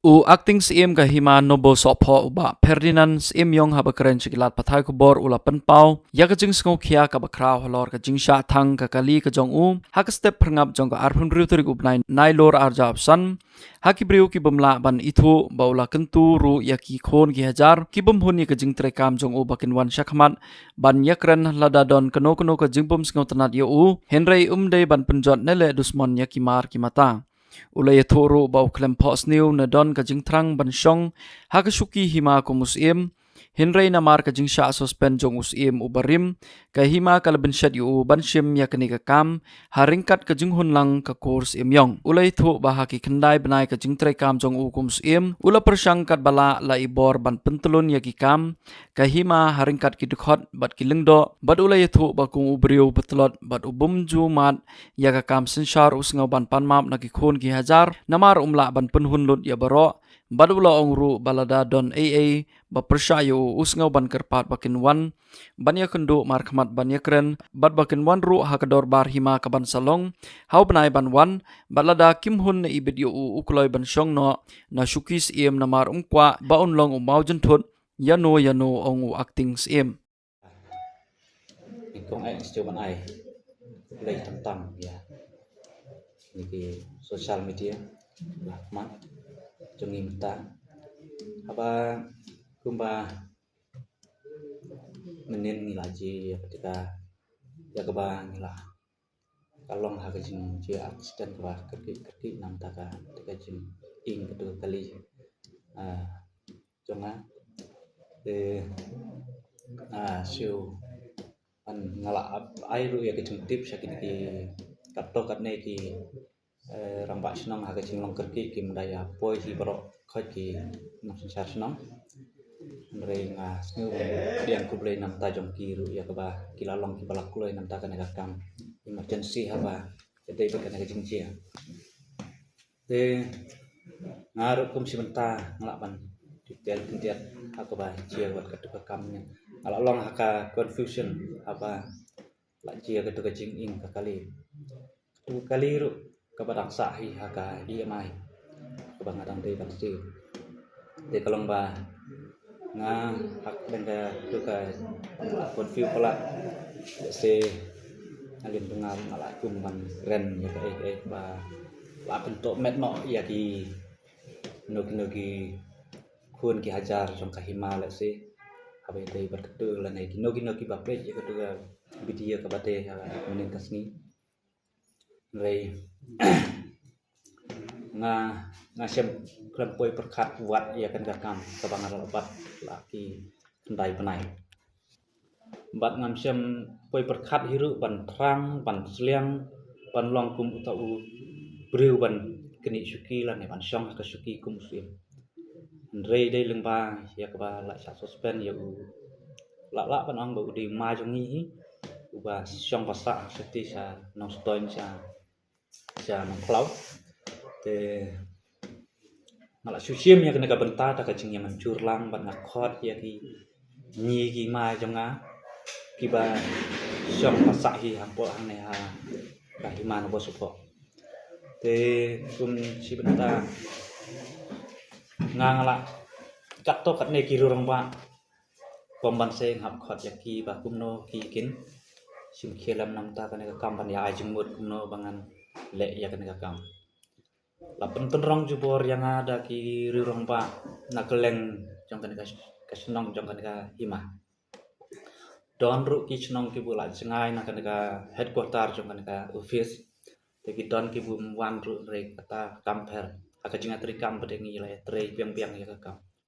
U acting CM ka hima nobo sopho uba Ferdinand CM yong haba keren chikilat pathai kubor ula penpau ya ka jing sngo khia ka bakra holor ka jing sha thang ka kali ka jong ha ka step prangap jong ka arphun riu tari ubnai nai lor arja opsan ha ki briu ki bumla ban ithu baula kentu ru ya ki khon ki hajar ki bum hun ka jing tre kam jong bakin wan shakhmat ban yakren lada don kano ka jing bum sngo tanat yo henrei umdei ban penjot nele dusmon ya ki mar ki mata ulay thoro bau klem pos new na don ka jing trang ban shong ha ka shuki hima ko musim hinrei na mar ka jing sha suspend jong usim ubarim ka hima kal ben shat yu ban shim ya kani ka kam haringkat ka jing hun lang ka course im yong ulay tho ba ha ki khandai banai ka jing trai kam jong u kum sim ula persang kat bala la ibor ban pentulun ya ki kam ka hima haringkat ki dukhot bat ki lingdo bat ulay tho ba kung ubriu betlot bat ubum ju mat ya ka kam senshar usngau ban panmap na ki khon ki hajar namar umla ban penhun lut ya baro badula ongru balada don AA ba pershayo usngau ban kerpat bakin wan banya kendu mar khmat banya kren bad bakin wan ru hakador bar hima kaban salong hau banai ban wan balada kim hun na ibid yu ukloi ban shong no na shukis em namar umkwa ba unlong umau jentut yano ongu acting em Kung ay istiyo man ay play tentang ya niki sosial media lakman jongi mta apa kumba menin ngilaji ketika ya keba ngila kalong hakajin ji accident keba kerki nam taka ketika jin ing kedua kali jonga siu an ngala ai ru ya kejung tip sakin ki kato katne ki rambak senang ha kejung long kerki ki mendaya poi hi baro khot ki nam sensar senang mrei nga sngu diang ku blei nam ta jong ki ru ya kaba kilalong ki balak kuloi nam ta kan kam emergency haba dei ba kan kejung chia de ngaru kum simenta ngalaban detail kintiat akaba chia wat ketua kamnya ala long haka confusion apa la chia ketua jing ing kakali ru kabadak sahi haka EMI kabang adang dei pasti de kalong ba nga hak benda tuka confuse pula se alin dengar ala kumban ren ya ba la bentuk met no ya ki nogi kun ki hajar jong kahima la se abai dei berketu la nei nogi bape ya ketua video ka bate menin kasni rei nga sem klampoi perkat wat ya kan kakam kabangan lebat laki kendai penai bat ngam sem poi perkat hiru ban trang ban sliang ban long kum utau breu ban keni syuki la ne ban syong ka syuki kum sim rei dei lengba ya ka la sa suspend ya u la ban ang ba di ma jong ni uba syong pasa seti sa nong stoin sa nong cloud te ngala susim ya kena benta ta kacing yang mencur lang ban ngakot ya ki nyi ki ma jonga ki ba syong pasa hi hampo hang ne ha ka himan bo supo te kum si benta ngala kat to kat ne ki rurang ba pemban seng hap khot ya ki ba kumno ki kin sim khelam nam ta kan ka kam ban ya ajmut kumno bangan le ya kan ka kam la penterong jubor yang ada ki rirong pa nakeleng jong kan ka senong jong kan ka hima don ru ki senong ki bula sengai na kan ka headquarter jong kan ka office te ki don ki bum wan ru re kata kamper aka jinga tri kam pede ngi la tre piang ya ka kam